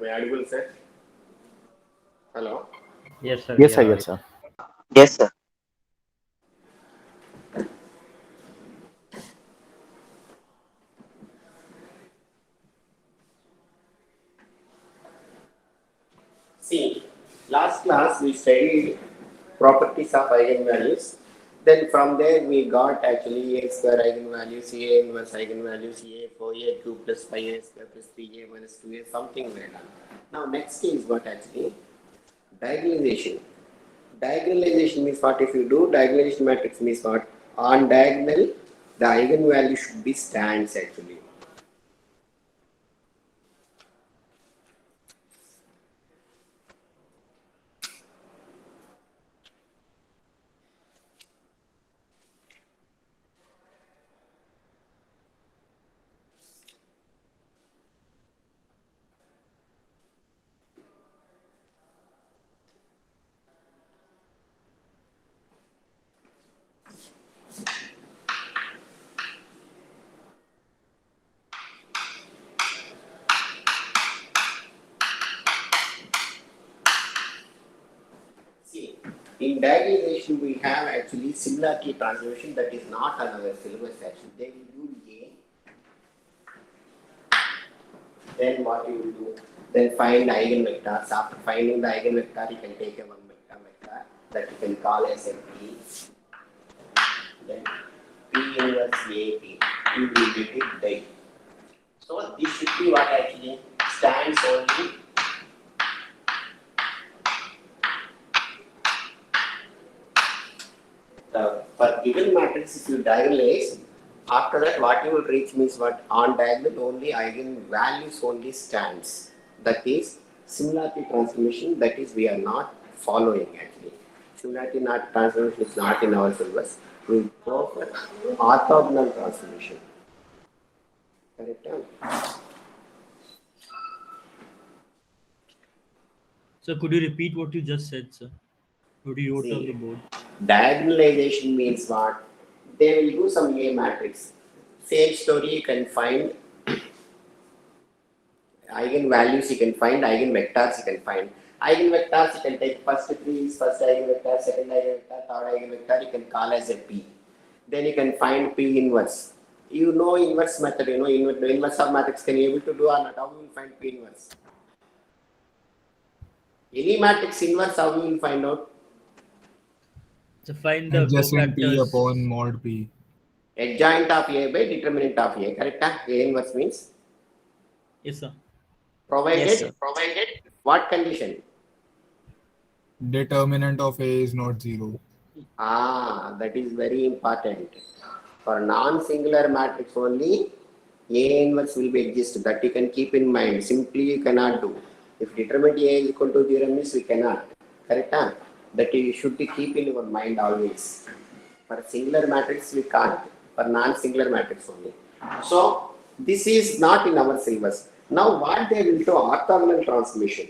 I audible, sir? Hello. Yes, sir, Yes, you sir. are Yes, audible. sir. Yes, sir. See, last class we studied properties of eigenvalues. Then from there we got actually a square eigenvalues, A inverse eigenvalues, A for A2 plus 5A square plus 3A minus 2A, something like that. Now next is what actually diagonalization. Diagonalization means what? If you do diagonalization matrix means what? On diagonal, the eigenvalue should be stands actually. See, in diagonalization we have actually similarity transformation that is not on our syllabus actually. They will do A, then what you will do? Then find eigenvectors. After finding the eigenvector, you can take a one vector that you can call as a P. Then P inverse A P. You will get it there. So this should be what actually stands only. For given matrix, if you diagonalize, after that what you will reach means what? On diagonal only eigenvalues only stands. That is similarity transformation. That is we are not following actually. Similarity not transformation is not in our syllabus. We go for orthogonal transformation. Correct? So could you repeat what you just said, sir? What you wrote on the See, board? diagonalization means what? They will do some A matrix. Same story you can find eigenvalues, you can find eigenvectors, you can find eigenvectors. You can take first three is first eigenvector, second eigenvector, third eigenvector. You can call as a P. Then you can find P inverse. You know inverse method. You know inverse of matrix. Can you able to do or not? How you will find P inverse? Any matrix inverse, how you will find out? So find the Adjacent P cofactors. upon mod P. Adjoint of A by determinant of A. Correct? A inverse means Yes, sir. Yes, provided sir. what condition? Determinant of A is not 0. That is very important. For non-singular matrix only, A inverse will be exist. That you can keep in mind. Simply you cannot do. If determinant A is equal to 0 means we cannot. Correct? That you should keep in your mind always. For singular matrix we can't. For non-singular matrix only. So this is not in our syllabus. Now what they will do orthogonal transformation.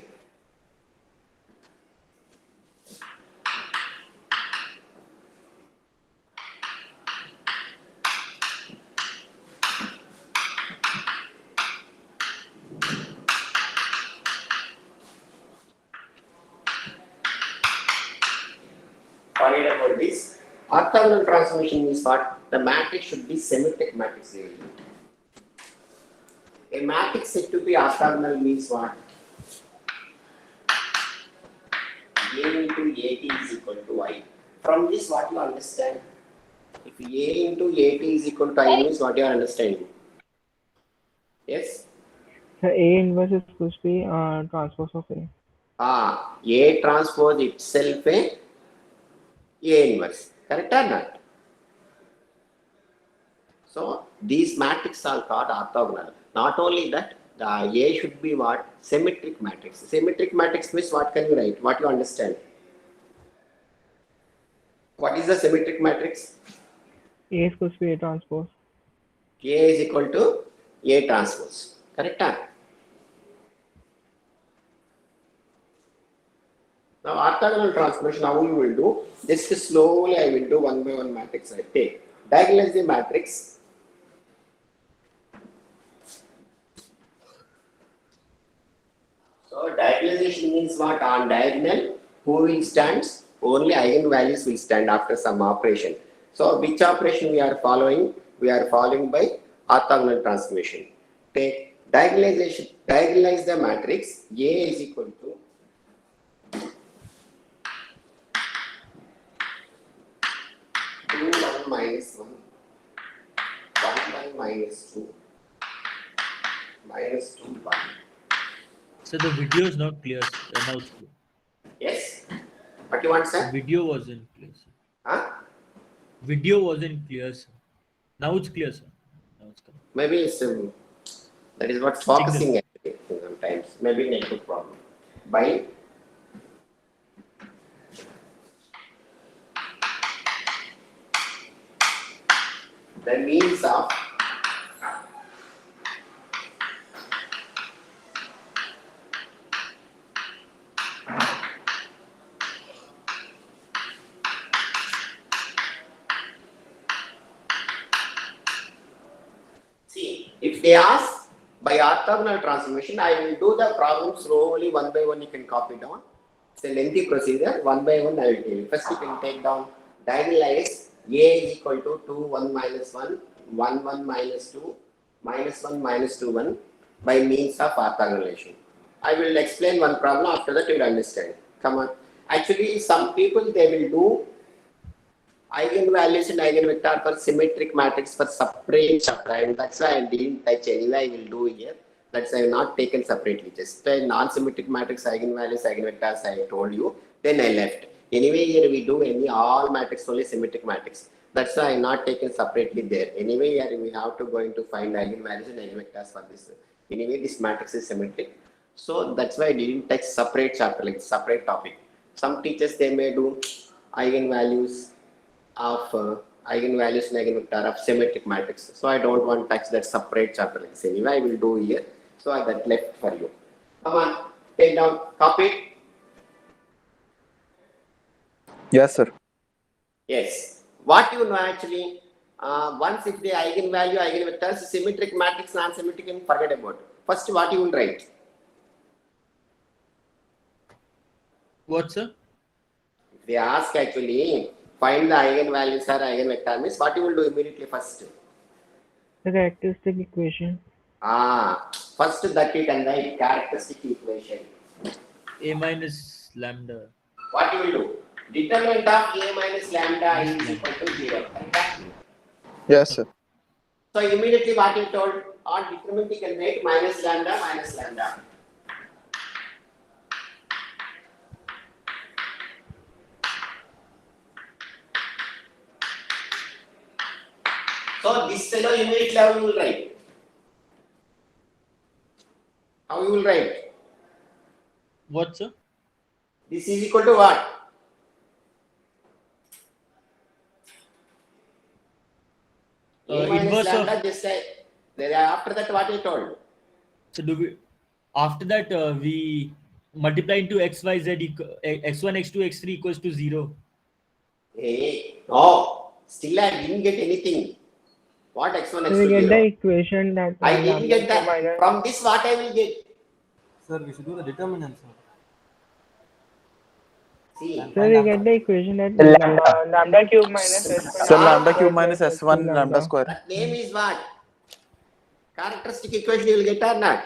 Worried about this. Orthogonal transformation means what? The matrix should be symmetric matrix. A matrix said to be orthogonal means what? A into AT is equal to I. From this, what you understand? If A into AT is equal to I means what you are understanding? Yes? The A inverse is supposed to be transpose of A. A transpose itself A inverse. Correct or not? So these matrices are called orthogonal. Not only that, the A should be what? Symmetric matrix. Symmetric matrix means what can you write? What you understand? What is the symmetric matrix? A is supposed to be A transpose. A is equal to A transpose. Correct? Now orthogonal transformation, how you will do? Just slowly I will do one by one matrix. I take. Diagonalize the matrix. So So diagonalization means what? On diagonal, who will stands? Only eigenvalues will stand after some operation. So which operation we are following? We are following by orthogonal transformation. Take diagonalization. Diagonalize the matrix. A is equal to 2, 1 minus 1, 1 minus 2, minus 2, 1. So the video is not clear. Sir. Now it's clear. Yes? What you want, sir? Video wasn't clear. Sir. Huh? Video wasn't clear. Sir. Now it's clear, sir. Now it's clear. Maybe it's that is what's focusing actually sometimes. Maybe network problem. By the means of see, if they ask by orthogonal transformation, I will do the problem slowly one by one. You can copy down. It's a lengthy procedure. One by one, I will tell you. First, you can take down diagonalize A is equal to 2, 1 minus 1, 1, 1 minus 2, minus 1 minus 2, 1 by means of orthogonalization. I will explain one problem. After that, you will understand. Come on. Actually, some people they will do eigenvalues and eigenvector for symmetric matrix for separate chapter, and that's why I didn't touch anyway. I will do here. That's why I have not taken separately. Just a non-symmetric matrix eigenvalues, eigenvectors I told you. Then I left. Anyway, here we do any all matrix only symmetric matrix. That's why I not taken separately there. Anyway, here we have to going to find eigenvalues and eigenvectors for this. Anyway, this matrix is symmetric. So that's why I didn't take separate chapter like separate topic. Some teachers they may do eigenvalues of eigenvalues and eigenvector of symmetric matrix. So I don't want to touch that separate chapter like this. Anyway, I will do here. So I got left for you. Come on, take down, copy. Yes, sir. Yes. What you know actually, once if the eigenvalue, eigenvectors, symmetric matrix, non-symmetric, and forget about it. First, what you will write? What, sir? If they ask actually, find the eigenvalues or eigenvector means what you will do immediately first? The characteristic equation. First that you can write characteristic equation. A minus lambda. What you will do? Determinant of A minus lambda is equal to 0. Correct? Yes, sir. So immediately what you told on determinant you can write minus lambda minus lambda. So this fellow immediately how you will write? How you will write? What, sir? This is equal to what? A minus Inverse of. lambda just like after that what you told? So do we? After that, we multiply into x, y, z. X1, x2, x3 equals to 0. Hey, no. Still I didn't get anything. What x1, So x2, we get the 0? equation that I didn't get that. minus From this what I will get? Sir, we should do the determinant, sir. See. so we get the equation that lambda cube minus s1. Sir, lambda cube minus s1 lambda square. That name is what? Characteristic equation you will get or not?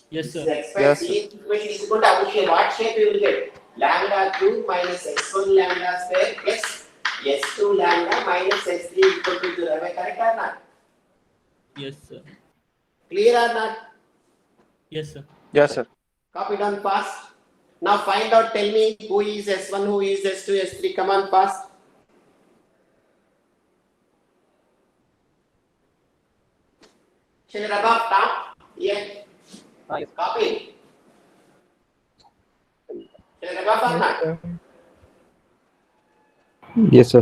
Yes, sir. Yes, This equation is equal to our shape. What shape you will get? Lambda cube minus s1 lambda square plus s2 lambda minus s3 equal to 0. Am I correct or not? Yes, sir. Clear or not? Yes, sir. Yes, sir. Copy down fast. Now find out, tell me who is S1, who is S2, S3. Come on fast. Shall I rub off top? Yeah. Copy. Shall I rub off or not? Yes, sir.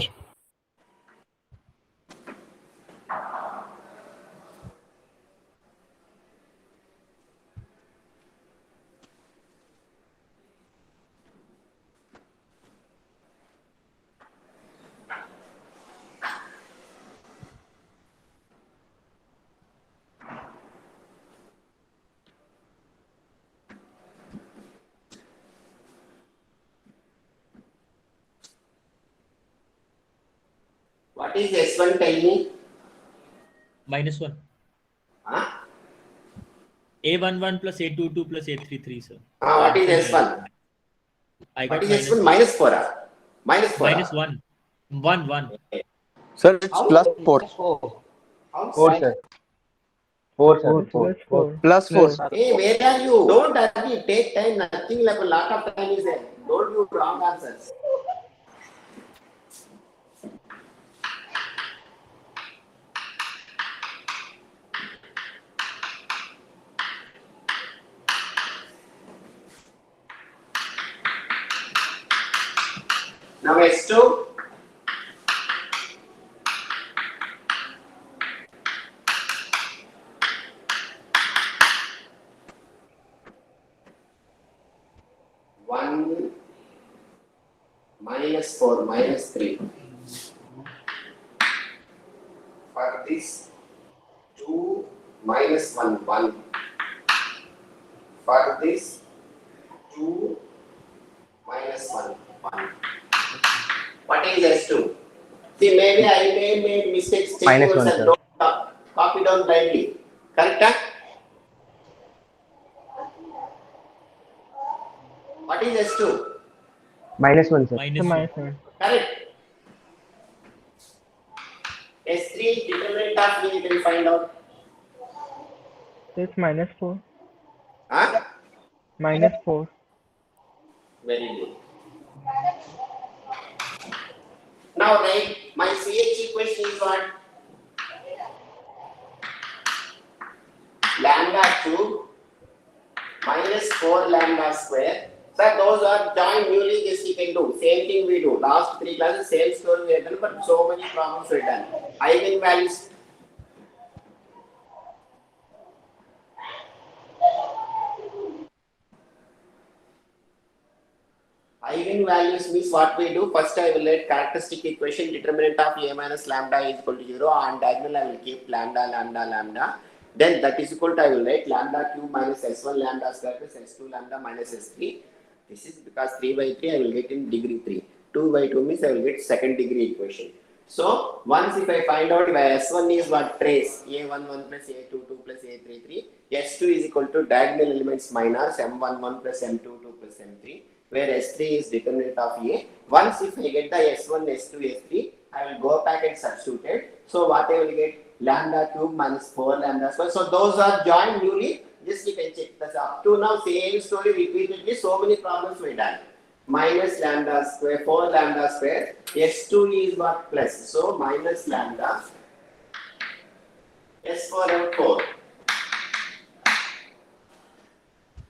What is S1? Tell me. -1. Huh? A11 plus A22 plus A33, sir. What is S1? I What got is S1? -4. -4. -1. 1, 1. Sir, it's How? plus 4. How? Four, sir. Four, sir. Plus four. Plus 4. Hey, where are you? Don't hurry. Take time. Nothing like a lot of time is there. Don't do wrong answers. Now S2. One -4 -3. For this 2 -1 1. For this 2 -1 1. What is S2? See, maybe I may make mistakes. Take -1, yours and sir. don't copy down blindly. Correct? Huh? What is S2? -1, sir. -1. -1. Correct. S3 determinant of V you can find out. It's -4. Huh? -4. Very good. Now write my CH equation is what? Lambda cube -4 lambda square. Sir, those are joined newly. This you can do. Same thing we do. Last 3 classes, same story we have done, but so many problems we done. Eigenvalues. Eigenvalues means what we do. First, I will write characteristic equation, determinant of A minus lambda is equal to 0. On diagonal, I will keep lambda, lambda, lambda. Then that is equal to, I will write lambda cube minus S1 lambda square plus S2 lambda minus S3. This is because 3 by 3 I will get in degree 3. 2 by 2 means I will get second degree equation. So once if I find out where S1 is what trace A11 plus A22 plus A33, S2 is equal to diagonal elements minus M11 plus M22 plus M3, where S3 is determinant of A. Once if I get the S1, S2, S3, I will go back and substitute it. So what I will get? Lambda cube minus 4 lambda square. So those are joined newly. Just you can check this up to now. Same story repeatedly. So many problems we done. Minus lambda square, 4 lambda square. S2 is what? Plus. So minus lambda. S4 and 4.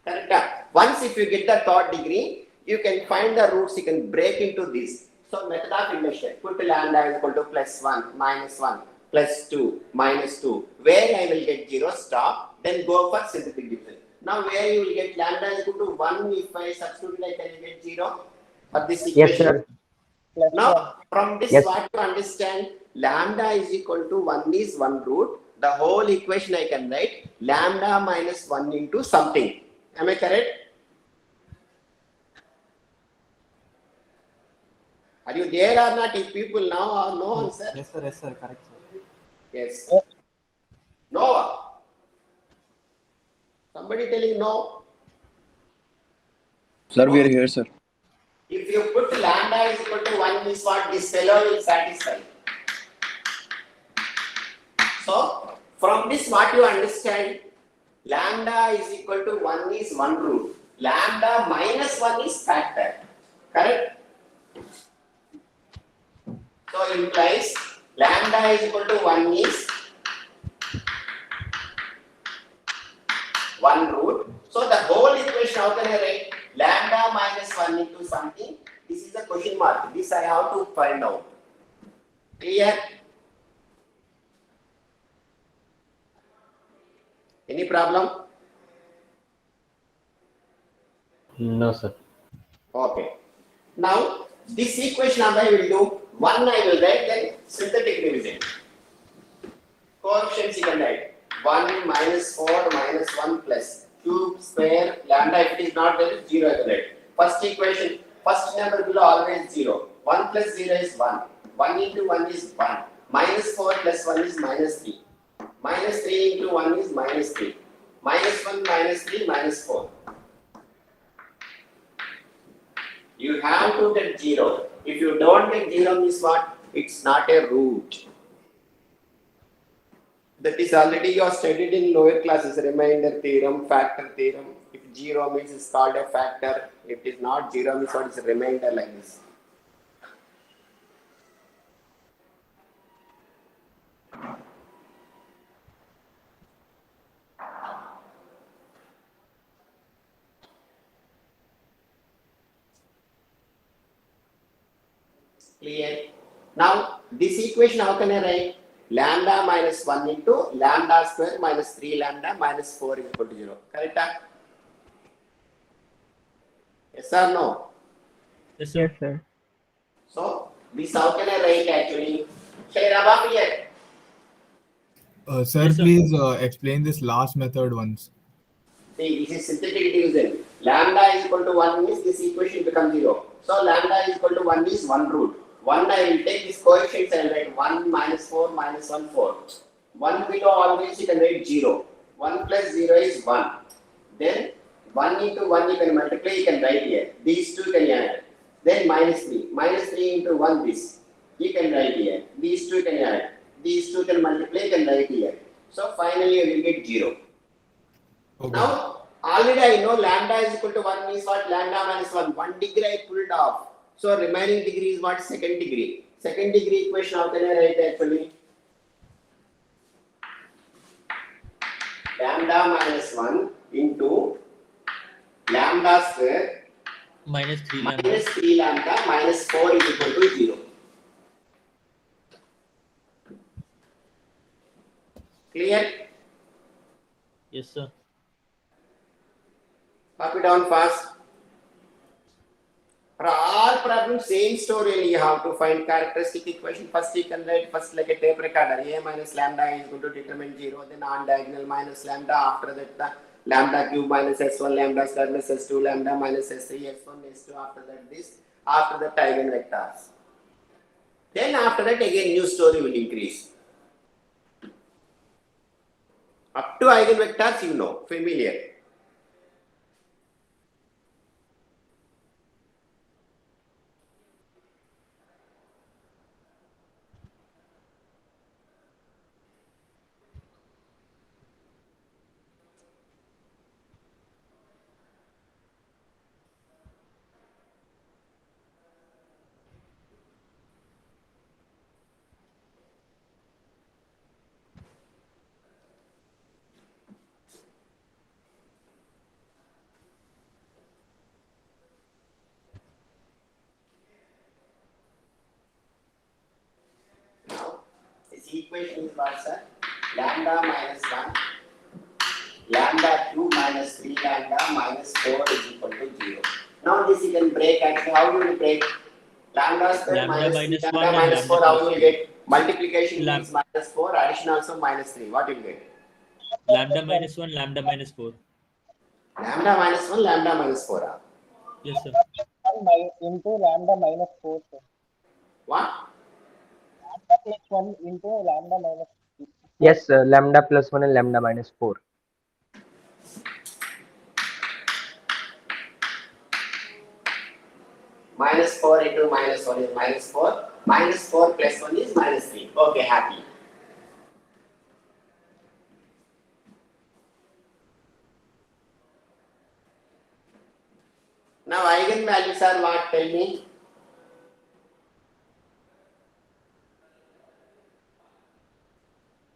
Correct. Once if you get the third degree, you can find the roots. You can break into this. So method of induction. Put lambda is equal to +1, -1. +2, -2, where I will get 0, stop, then go for synthetic division. Now where you will get lambda is equal to 1, if I substitute it, I can get 0 for this equation. Yes, sir. Now from this Yes. what you understand, lambda is equal to 1 is 1 root, the whole equation I can write lambda minus 1 into something. Am I correct? Are you there or not? If people now or no answer? Yes, sir. Correct, sir. Yes. No. Somebody telling no. Sir, we are here, sir. If you put lambda is equal to 1 is what this fellow will satisfy. So from this what you understand, lambda is equal to 1 is 1 root. Lambda minus 1 is factor. Correct? So implies lambda is equal to 1 is 1 root. So the whole equation, how can I write? Lambda minus 1 into something. This is a question mark. This I have to find out. Clear? Any problem? No, sir. Okay. Now this equation I will do. 1 I will write, then synthetic division. Coefficients you can write. 1 minus 4 minus 1 plus cube square lambda. If it is not there, 0 I will write. First equation, first number below always 0. 1 plus 0 is 1. 1 into 1 is 1. Minus 4 plus 1 is minus 3. Minus 3 into 1 is minus 3. Minus 1 minus 3 minus 4. You have to get 0. If you don't get 0 means what? It's not a root. That is already you have studied in lower classes, remainder theorem, factor theorem. If 0 means it's called a factor. If it is not 0 means what is a remainder like this. Clear? Now this equation how can I write? Lambda minus 1 into lambda square minus 3 lambda minus 4 is equal to 0. Correct? Yes or no? Yes, sir. Yes, sir. So this how can I write actually? Shall I here? Sir, Yes, sir. please explain this last method once. See, this is synthetic division. Lambda is equal to 1 means this equation becomes 0. So lambda is equal to 1 is 1 root. 1 I will take this coefficients and write 1 minus 4 minus 1 4. 1 below always you can write 0. 1 plus 0 is 1. Then 1 into 1 you can multiply, you can write here. These two can add. Then minus 3. Minus 3 into 1 this. You can write here. These two can add. These two can multiply, you can write here. So finally you will get 0. Okay. Now, already I know lambda is equal to 1 means what? Lambda minus 1. 1 degree I pulled off. So remaining degree is what? Second degree. Second degree equation how can I write actually? Lambda minus 1 into lambda square Minus 3 lambda. minus 3 lambda minus 4 is equal to 0. Clear? Yes, sir. Copy down fast. For all problems, same story only. You have to find characteristic equation. First you can write first like a tape recorder. A minus lambda is going to determine 0. Then on diagonal minus lambda. After that the lambda cube minus s1 lambda square plus s2 lambda minus s3 s1 s2. After that this. After that eigenvectors. Then after that again new story will increase. Up to eigenvectors you know, familiar. Now, this equation is what, sir? Lambda minus 1, lambda 2 minus 3 lambda minus 4 is equal to 0. Now this you can break actually. How do you break? Lambda square Lambda minus 3 minus 1 lambda and minus lambda 4, how plus will you 3. get? Multiplication Lam- means minus 4, addition also minus 3. What will you get? Lambda minus 1, lambda minus 4. Lambda minus 1, lambda minus 4. Yes, sir. Into lambda minus 4, sir. What? Lambda plus 1 into lambda minus 3. Yes, lambda plus 1 and lambda minus 4. Minus 4 into minus 1 is minus 4. Minus 4 plus 1 is minus 3. Okay, happy. Now eigenvalues are what? Tell me.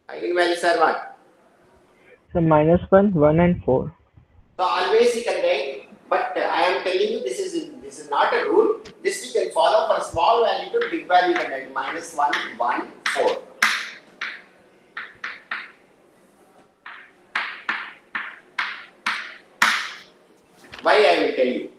Eigenvalues are what? So minus 1, 1 and 4. So always you can write, but I am telling you this is not a rule. This you can follow for small value to big value. You can write minus 1, 1, 4. Why I will tell you.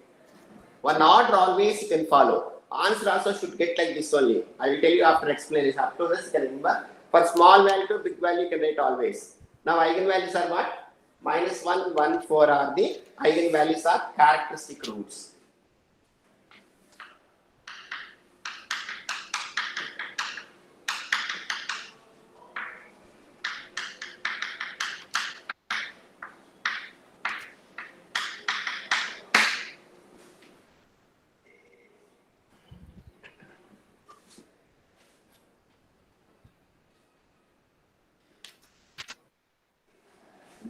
One order always you can follow. Answer also should get like this only. I will tell you after explanation. Up to this you can remember. For small value to big value you can write always. Now eigenvalues are what? Minus 1, 1, 4 are the eigenvalues are characteristic roots.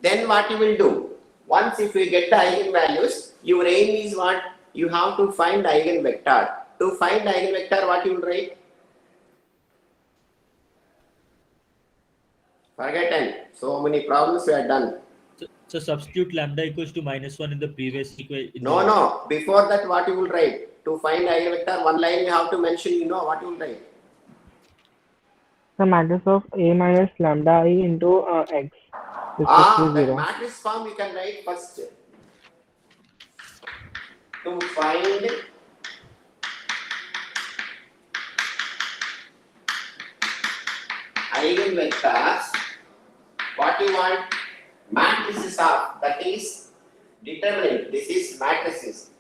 Then what you will do? Once if you get the eigenvalues, your aim is what? You have to find eigenvector. To find eigenvector, what you will write? Forgotten. So many problems we are done. So substitute lambda equals to -1 in the previous equation. No. Before that, what you will write? To find eigenvector, one line you have to mention. You know what you will write? The matrix of A minus lambda I into X is equal to That 0. matrix form you can write first. To find eigenvectors, what you want? Matrices of, that is determinant. This is matrices.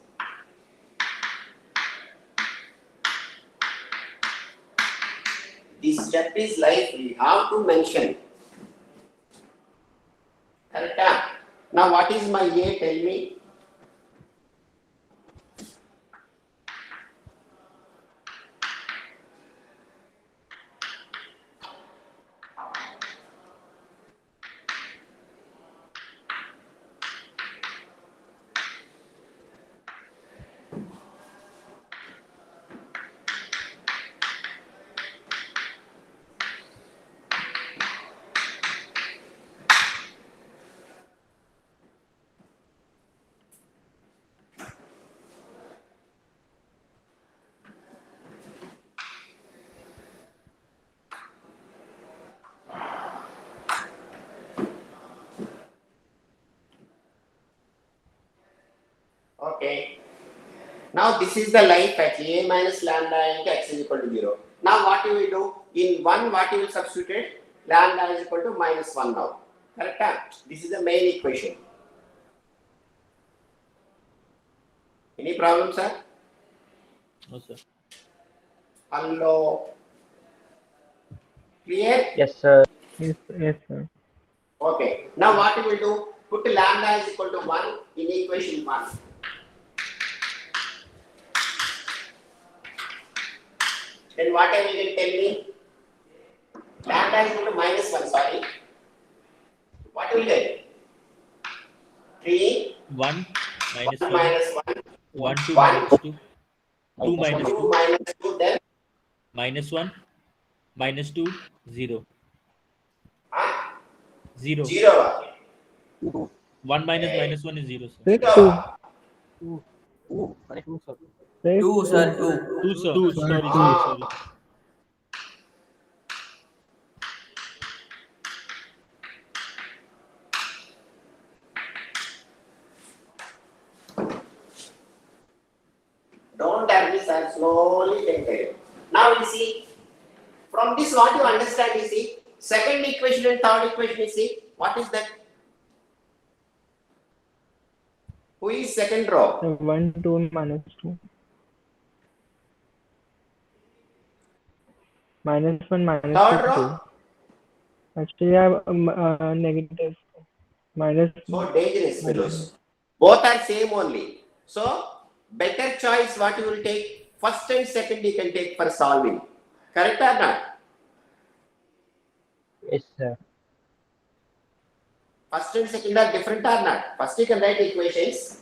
This step is like we have to mention. Correct? Now what is my A? Tell me. Okay. Now this is the life at A minus lambda into X is equal to 0. Now what you will do? In 1, what you will substitute? Lambda is equal to -1 now. Correct? This is the main equation. Any problem, sir? No, sir. Hello. Clear? Yes, sir. Yes, sir. Okay. Now what you will do? Put lambda is equal to 1 in equation 1. Then what I will tell me? Lambda is equal to -1, sorry. What will you get? 3 1 minus 1 1, minus 1 1 2 1 minus 2, 2 minus 2 2, minus 2 then -1 -2 0 ah, 0. 0. 1 minus Okay. -1 is 0, sir. Right? 2. 2, sir. Right? 2, sir, 2. 2, sir. Sorry. Ah. Don't hurry, sir. Slowly take care. Now you see, from this what you understand, you see, second equation and third equation, you see, what is that? Who is second row? 1, 2, minus 2. -1, minus Third 2, row? 2. Actually, I have negative minus. So dangerous fellows. Both are same only. So better choice what you will take. First and second you can take for solving. Correct or not? Yes, sir. First and second are different or not? First you can write equations.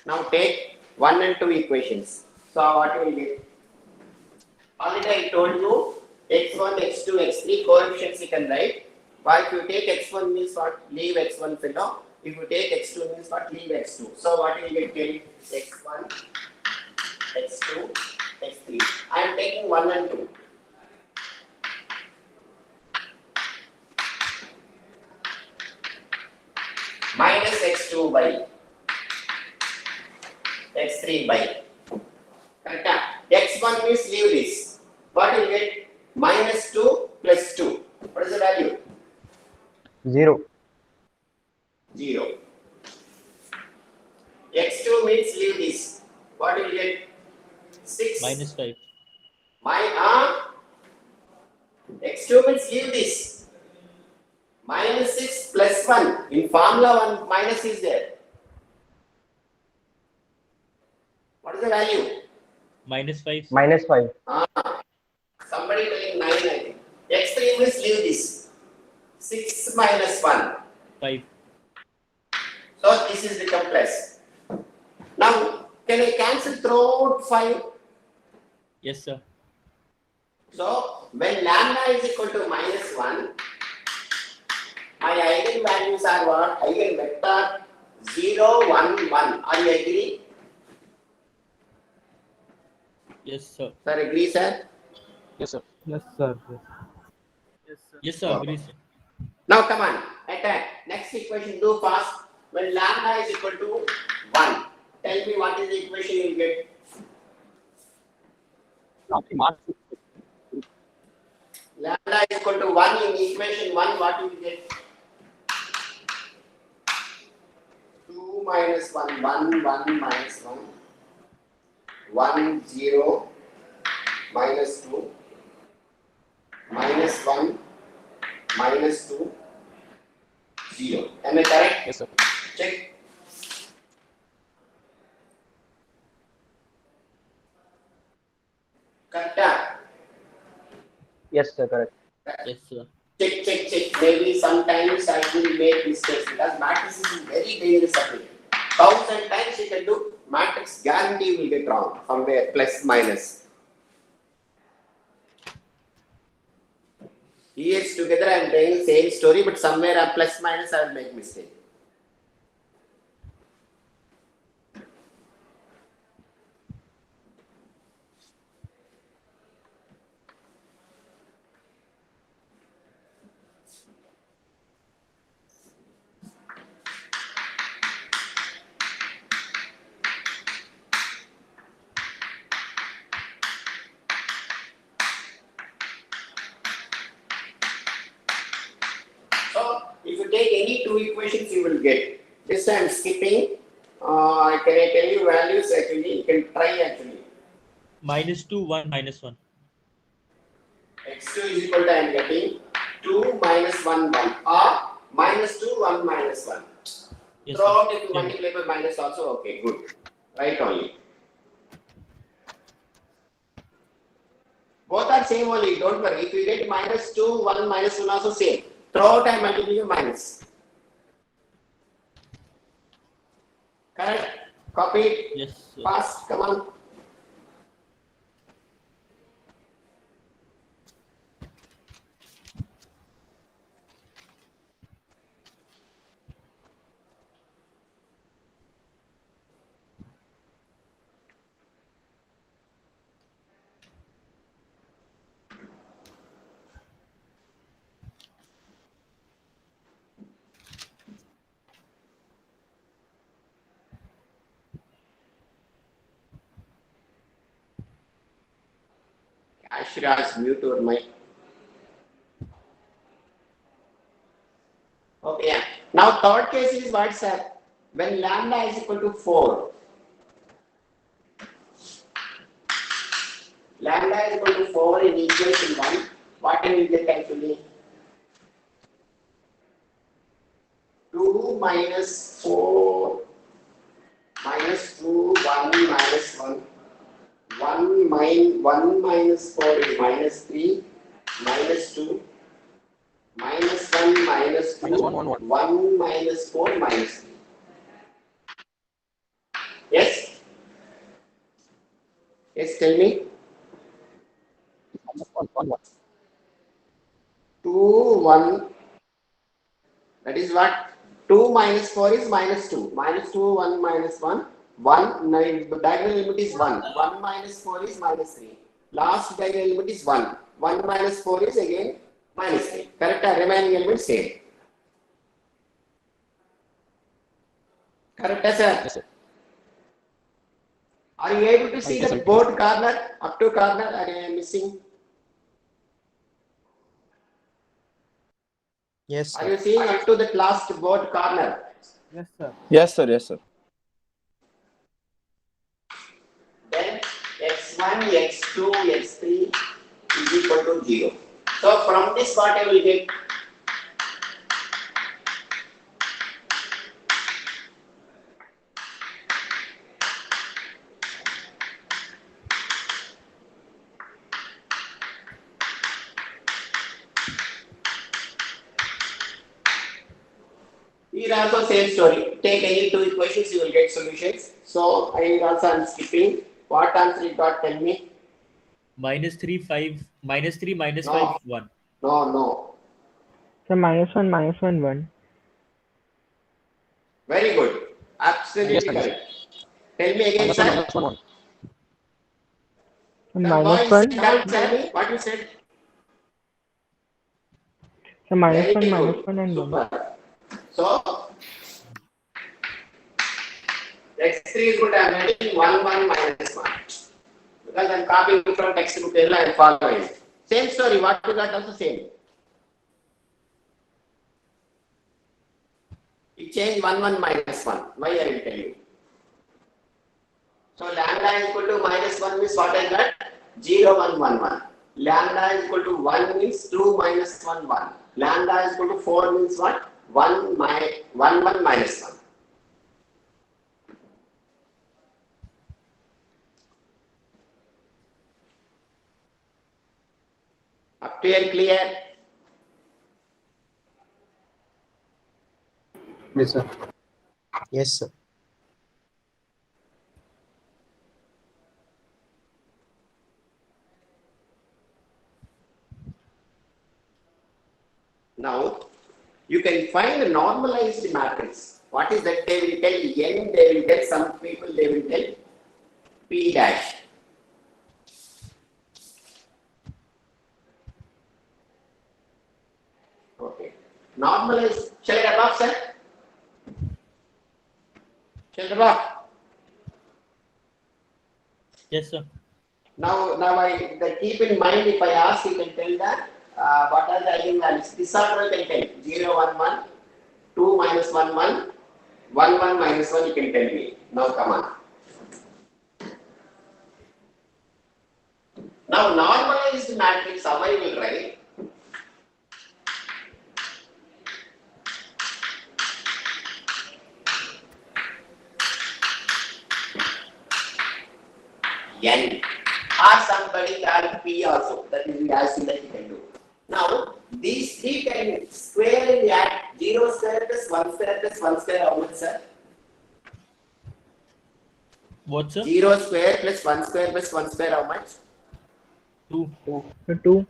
Now take 1 and 2 equations. So what you will get? Already I told you x1, x2, x3 coefficients you can write. But if you take x1 means what? Leave x1 fellow. If you take x2 means what? Leave x2. So what you will get? x1, x2, x3. I am taking 1 and 2. x2 by x3 by. Correct? X1 means leave this. What will get? Minus 2 plus 2. What is the value? 0. 0. X2 means leave this. What will get? 6. Minus 5. X2 means leave this. Minus 6 plus 1. In formula 1 minus is there. What is the value? Minus 5. Minus 5. Somebody telling 9 I think. X3 means leave this. 6 minus 1. 5. So this is become plus. Now can I cancel throughout 5? Yes, sir. So when lambda is equal to minus 1, my eigenvalues are what? Eigenvector 0, 1, 1. Are you agree? Yes, sir. Sir, agree, sir? Yes, sir. Yes, sir. Yes, sir. Agree, sir. Now come on, attack. Next equation, do fast. When lambda is equal to 1, tell me what is the equation you will get. Lambda is equal to 1 in equation 1, what you will get? 2 minus 1, 1, 1 minus 1, 1, 0, minus 2, minus 1, minus 2, 0. Am I correct? Yes, sir. Check. Correct. Yes, sir. Correct. Yes, sir. Check. Maybe sometimes I will make mistakes because matrix is very dangerous subject. 1,000 times you can do, matrix guarantee you will get wrong somewhere plus minus. Years together I am telling the same story, but somewhere a plus minus I will make mistake. So if you take any two equations, you will get. This I am skipping. Can I tell you values actually? You can try actually. Minus 2, 1, minus 1. X2 is equal to I am getting 2 minus 1 1 or minus 2 1 minus 1. Yes, Throughout sir. if you multiply by minus also okay, good. Right only. Both are same only, don't worry. If you get minus 2, 1 minus 1 also same. Throughout I multiply by minus. Correct? Copy it. Yes, sir. Pass, come on. Ashraj, mute your mic. Okay, yeah. Now third case is what, sir? When lambda is equal to 4. Lambda is equal to 4 in equation 1. What can we get actually? 2 minus 4 minus 2, 1 minus 1. 1 minus 4 is minus 3, minus 2, minus 1 minus 2, Minus 1, 1, 1. 1 minus 4 minus 3. Yes? Yes, tell me. 2, 1. That is what? 2 minus 4 is minus 2. Minus 2, 1 minus 1. 1, diagonal limit is 1. 1 minus 4 is minus 3. Last diagonal limit is 1. 1 minus 4 is again minus 3. Correct? Remaining element same. Correct, sir? Are you able to see the board corner, up to corner, or are you missing? Yes, Are sir. you seeing up to the last board corner? Yes, sir. Yes, sir. Yes, sir. Then x1, x2, x3 is equal to 0. So from this what I will get? Here also same story. Take any two equations, you will get solutions. So I also am skipping. What answer you got? Tell me. -3, 5, -3, -5, No. 1. No. So -1, -1, 1. Very good. Absolutely correct. Tell me again, sir. So The boy -1. said, tell me what you said. So Very -1, good. -1 and 1. Super. So x3 is good. I am writing 1, 1, -1. Because I am copying from textbook, I am following. Same story. What you got also same. You change 1, 1, -1. Why I will tell you. So lambda is equal to -1 means what I got? 0, 1, 1, 1. Lambda is equal to 1 means 2 minus 1, 1. Lambda is equal to 4 means what? 1, 1, 1 minus 1. Up to here clear? Yes, sir. Yes, sir. Now, you can find a normalized matrix. What is that? They will tell n, they will tell some people, they will tell p dash. Okay. Normalized. Shall I above, sir? Shall I above? Yes, sir. Now keep in mind, if I ask, you can tell that what are the eigenvalues. This order you can tell 0, 1, 1, 2 minus 1, 1, 1, 1 minus 1, you can tell me. Now come on. Now normalized matrix, how I will write? N or somebody called P also, that is the as that you can do. Now these three can square in that 0 square plus 1 square plus 1 square, how much, sir? What, sir? 0 square plus 1 square plus 1 square, how much? 2. So 2.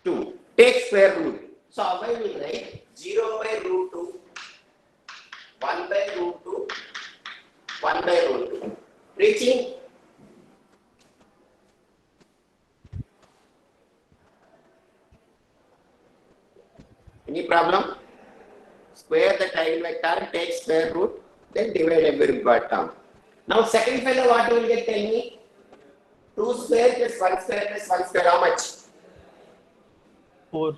2. Take square root. So how I will write 0 by root 2, 1 by root 2, 1 by root 2. Reaching any problem? Square the eigenvector, take square root, then divide every term. Now second fellow, what you will get? Tell me. 2 square plus 1 square plus 1 square, how much? 4.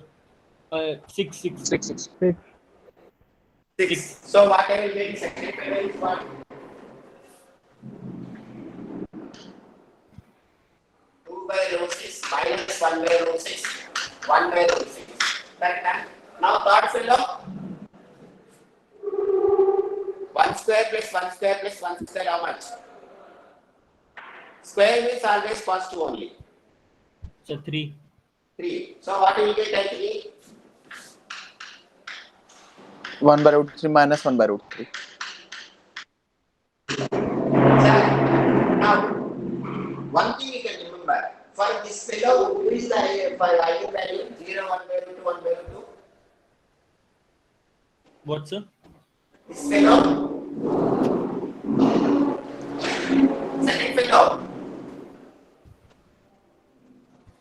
6, 6. 6. 6. So what I will get second fellow is what? 2 by root 6 minus 1 by root 6, 1 by root 6. Right? Now third fellow. 1 square plus 1 square plus 1 square, how much? Square means always positive only. So 3. 3. So what will you get at 3? 1 by root 3 minus 1 by root 3. Now, one thing you can remember, for this fellow, who is the eigenvalue? 0, 1 by root 2, 1 by root 2? What, sir? This fellow? Second fellow?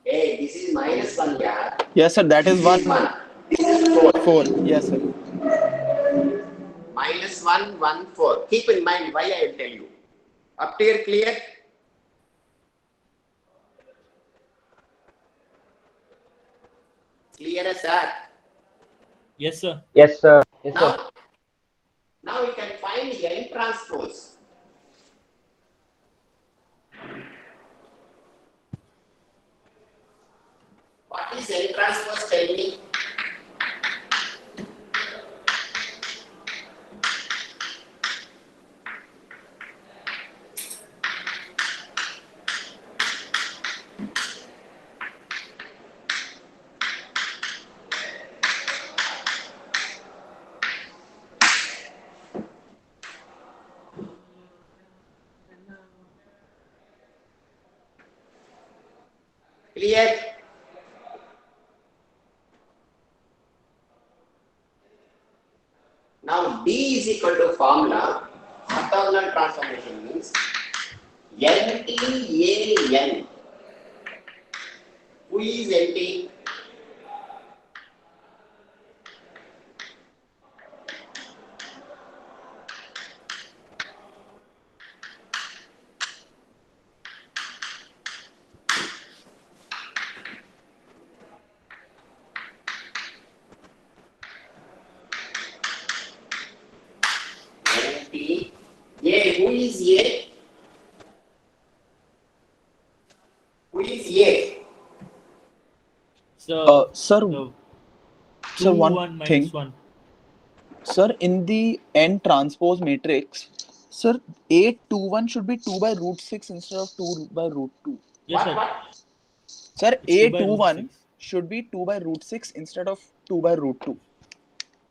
Hey, this is minus 1, yeah. Yes, sir. That is This is 1. 1. This is 4. 4. Yes, sir. minus 1, 1, 4. Keep in mind why I will tell you. Up to here clear? Clear as that. Yes, sir. Yes, sir. Yes, sir. Now you can find N transpose. What is N transpose? Tell me. Clear? Now D is equal to formula. Orthogonal transformation means NT-AN. Who is NT? NT. A. Who is A? Who is A? So, Sir, so sir, 2, one 1 thing. minus 1. Sir, in the N transpose matrix, sir, A21 should be 2 by root 6 instead of 2 by root 2. Yes, What? sir. What? Sir, It's 2 by root A21 6. should be 2 by root 6 instead of 2 by root 2.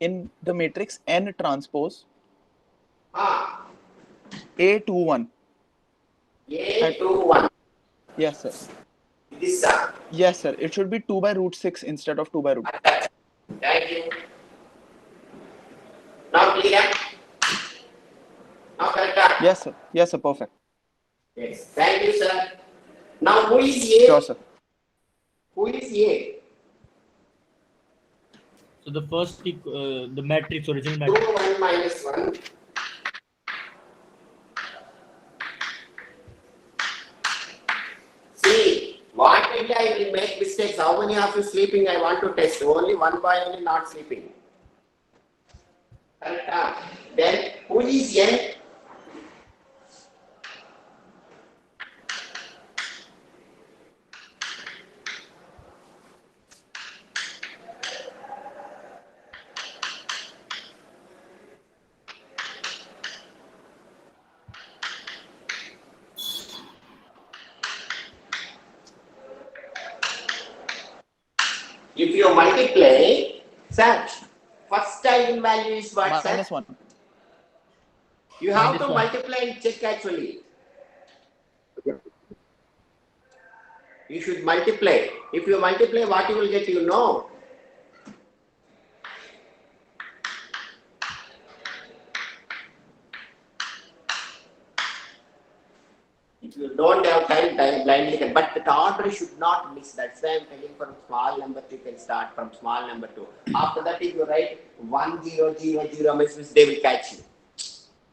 In the matrix N transpose, Ah. A21. A21. Yes, sir. This Yes, sir. It should be 2 by root 6 instead of 2 by root 2. Thank you. Now clear? Now correct? Yes, sir. Yes, sir. Perfect. Yes. Thank you, sir. Now who is A? Sure, sir. Who is A? So the first, the matrix, original 2, matrix. 1 minus 1. See, what maybe I will make mistakes. How many of you sleeping? I want to test. Only one boy only not sleeping. Correct? Then who is N? If you multiply, sir, first eigenvalue is what, sir? Minus 1. You have Minus to 1. multiply and check actually. You should multiply. If you multiply, what you will get, you know. If you don't have time, blindly can. But the order should not miss. That's why I'm telling from small number you can start from small number 2. After that, if you write 1, 0, 0, 0, means they will catch you.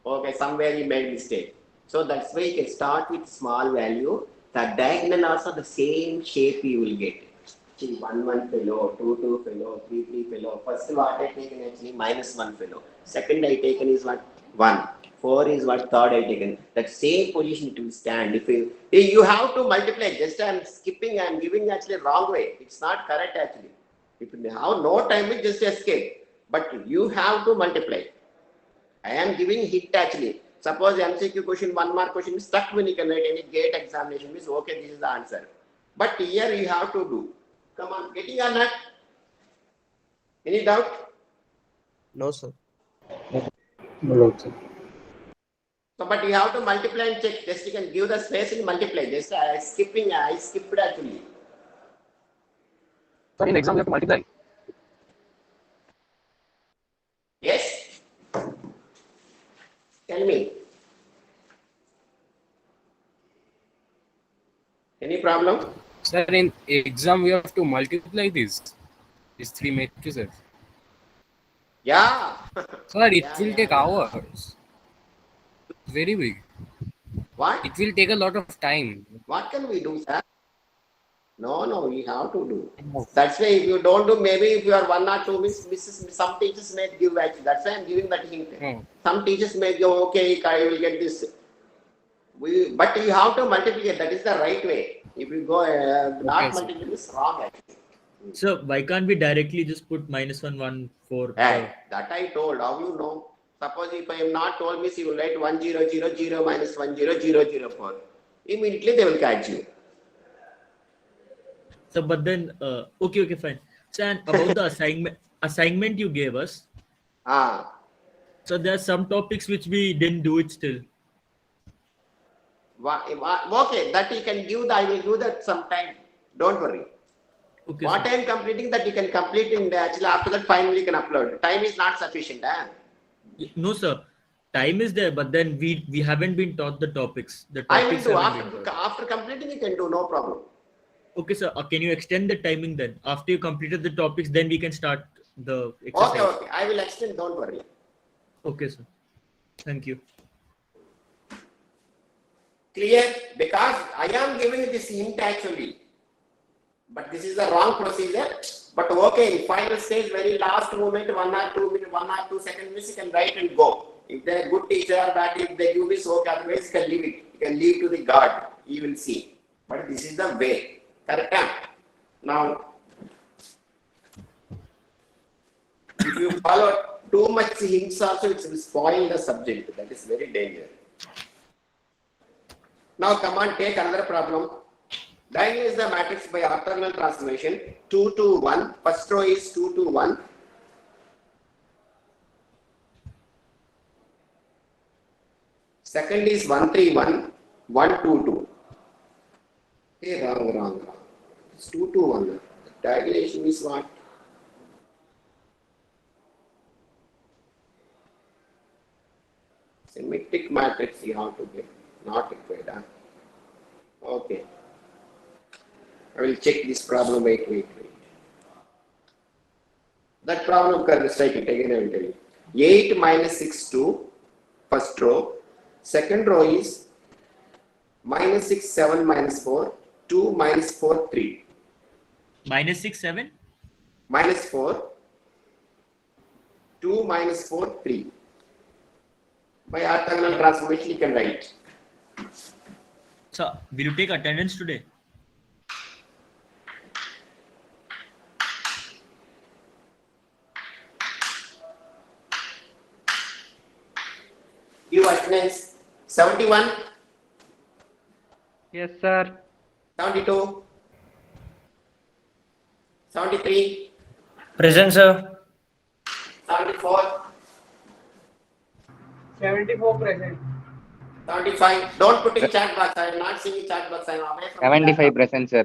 Okay, somewhere you made mistake. So that's why you can start with small value. The diagonal also the same shape you will get. See, 1, 1 fellow, 2, 2 fellow, 3, 3 fellow. First what I taken actually minus 1 fellow. Second I taken is what? 1. 4 is what? Third I taken. That same position it will stand. If you have to multiply, just I'm skipping, I'm giving actually wrong way. It's not correct actually. If you have no time, you just escape. But you have to multiply. I am giving hint actually. Suppose MCQ question, 1 mark question is stuck when you can write any gate examination means okay, this is the answer. But here you have to do. Come on, getting or not? Any doubt? No, sir. No, sir. So, but you have to multiply and check. Just you can give the space and multiply. Just I skipped actually. Sir, in exam we have to multiply. Yes? Tell me. Any problem? Sir, in exam we have to multiply these 3 matrices. Yeah. Sir, it Yeah, will yeah, take yeah. hours. Very big. What? It will take a lot of time. What can we do, sir? No, we have to do. That's why if you don't do, maybe if you are 1 or 2 misses, some teachers may give actually. That's why I'm giving that hint. Hmm. Some teachers may go, okay, I will get this. But you have to multiply. That is the right way. If you go not Okay, sir. multiply, it's wrong actually. So why can't we directly just put -1, 1 for Hey, that I told. How you know? Suppose if I am not told, means you will write 1 0 0 0 minus 1 0 0 0 4. Immediately they will catch you. So, but then, okay, fine. So, and about the assignment you gave us. Ah. So there are some topics which we didn't do it still. Okay, that you can give. I will do that sometime. Don't worry. Okay. What sir. I am completing that you can complete in the, actually after that finally you can upload. Time is not sufficient. No, sir. Time is there, but then we haven't been taught the topics. The I will topics do haven't been taught. after completing. You can do, no problem. Okay, sir. Can you extend the timing then? After you completed the topics, then we can start the exercise. Okay. I will extend. Don't worry. Okay, sir. Thank you. Clear? Because I am giving this hint actually. But this is the wrong procedure. But okay, in final stage, very last moment, 1 or 2 seconds, you can write and go. If they are good teacher or bad, if they give this, okay, otherwise you can leave it. You can leave to the God. He will see. But this is the way. Correct? Now, if you follow too much hints also, it will spoil the subject. That is very dangerous. Now come on, take another problem. Diagonalize the matrix by orthogonal transformation. 2 to 1. First row is 2 to 1. Second is 1 3 1. 1 2 2. Hey, wrong. It's 2 to 1. Diagonalization is what? Symmetric matrix you have to get. Not required. Okay. I will check this problem. Wait. That problem, let's take it again. I will tell you. 8 minus 6 2. First row. Second row is minus 6 7 minus 4. 2 minus 4 3. -6 7. Minus 4. 2 minus 4 3. By orthogonal transformation you can write. So will you take attendance today? Give attendance. 71. Yes, sir. 72. 73. Present, sir. 74. 74 present. 75. Don't put in chat box. I am not seeing chat box. I am away from 75 present, sir.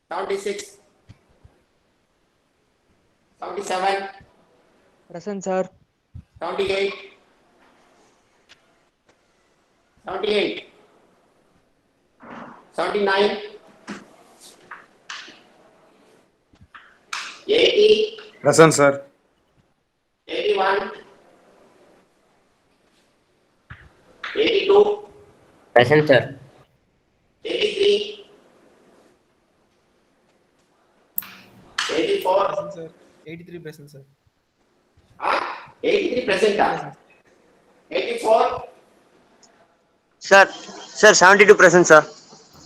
76. 77. Present, sir. 78. 78. 79. 80. Present, sir. 81. 82. Present, sir. 83. 84. Present, sir. 83 present, sir. 83 present. 84. Sir, 72 present, sir.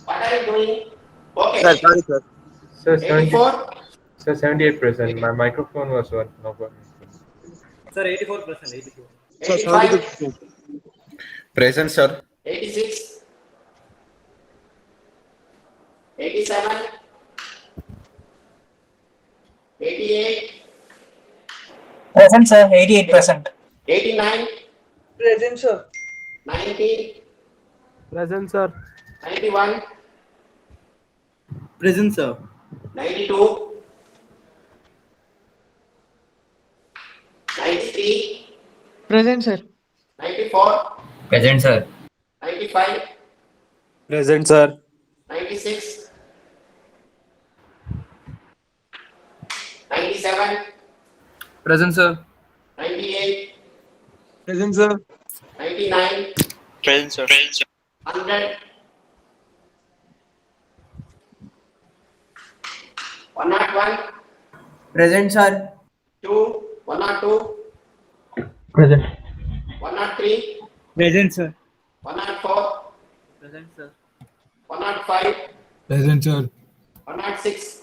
What are you doing? Okay. Sir, sorry, sir. Sir, 84. 78 present. My microphone was on. No problem. Sir, 84 present, 84. 85. Present, sir. 86. 87. 88. Present, sir. 88%. 89. Present, sir. 90. Present, sir. 91. Present, sir. 92. 93. Present, sir. 94. Present, sir. 95. Present, sir. 96. 97. Present, sir. 98, Present, sir. 99, Present, sir. 100, 101, Present, sir. 2, 102, Present. 103, Present, sir. 104, Present, sir. 105, Present, sir. 106,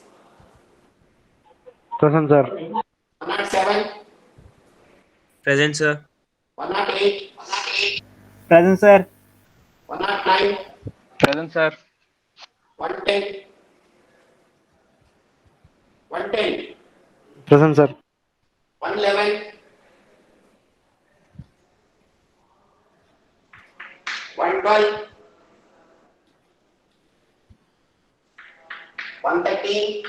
Present, sir. 107, Present, sir. 108, Present, sir. 109, Present, sir. 110, 110, Present, sir. 111, 112, 113,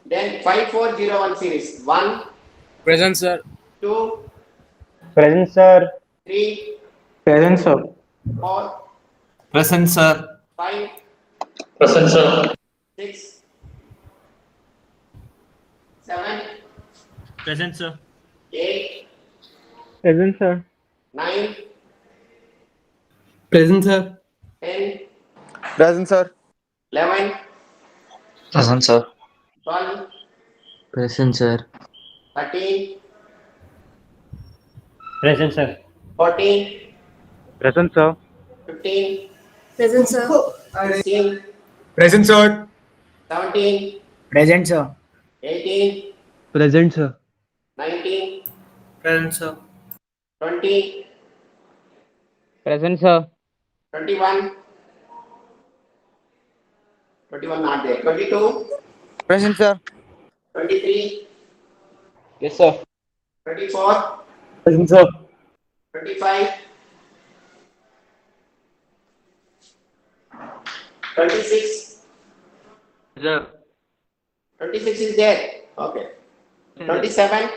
then 5401 series 1, Present, sir. 2, Present, sir. 3, Present, sir. 4, Present, sir. 5, Present, sir. 6, 7, Present, sir. 8, Present, sir. 9, Present, sir. 10, Present, sir. 11, Present, sir. 12, Present, sir. 13, Present, sir. 14, Present, sir. 15, Present, sir. 16, Present, sir. 17, Present, sir. 18, Present, sir. 19, Present, sir. 20, Present, sir. 21, 21 not there, 22, Present, sir. 23, Yes, sir. 24, Present, sir. 25, 26, Sir. 26 is there, okay. 27,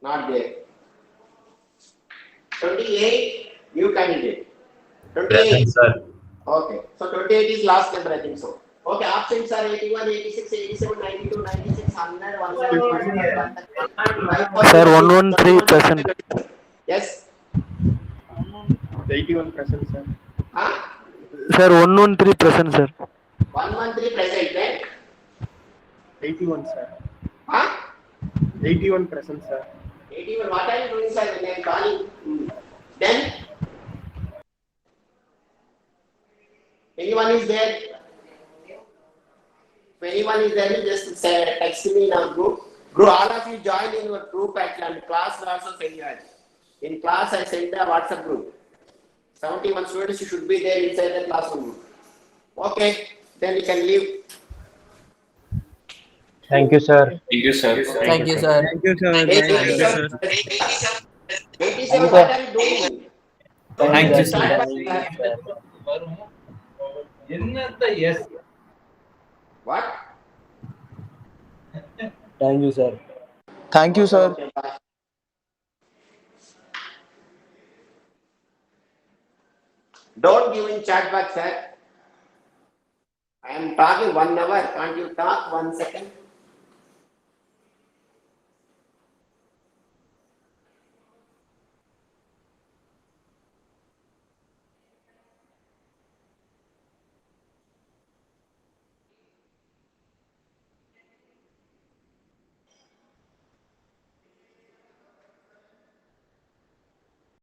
not there. 28, new candidate. 28, sir. okay. So 28 is last number, I think so. Okay, options are 81, 86, 87, 92, 96, 100, 101. Sir, 113 present. Yes. 81%, sir. Huh? Sir, 113 present, sir. 113 present, right? 81, sir. Huh? 81%, sir. 81, what are you doing, sir, when I am calling? Then, anyone is there? If anyone is there, just say, text me in our group. Group, all of you join in your group actually, and class will also send you. In class, I send the WhatsApp group. 71 students, you should be there inside the classroom group. Okay, then you can leave. Thank you, sir. Thank you, sir. Thank you, sir. Thank you, sir. 87, 87, what are you doing? Thank you, Start sir. by- What? Thank you, sir. Thank you, sir. Okay, bye. Don't give in chat box, sir. I am talking 1 hour. Can't you talk 1 second?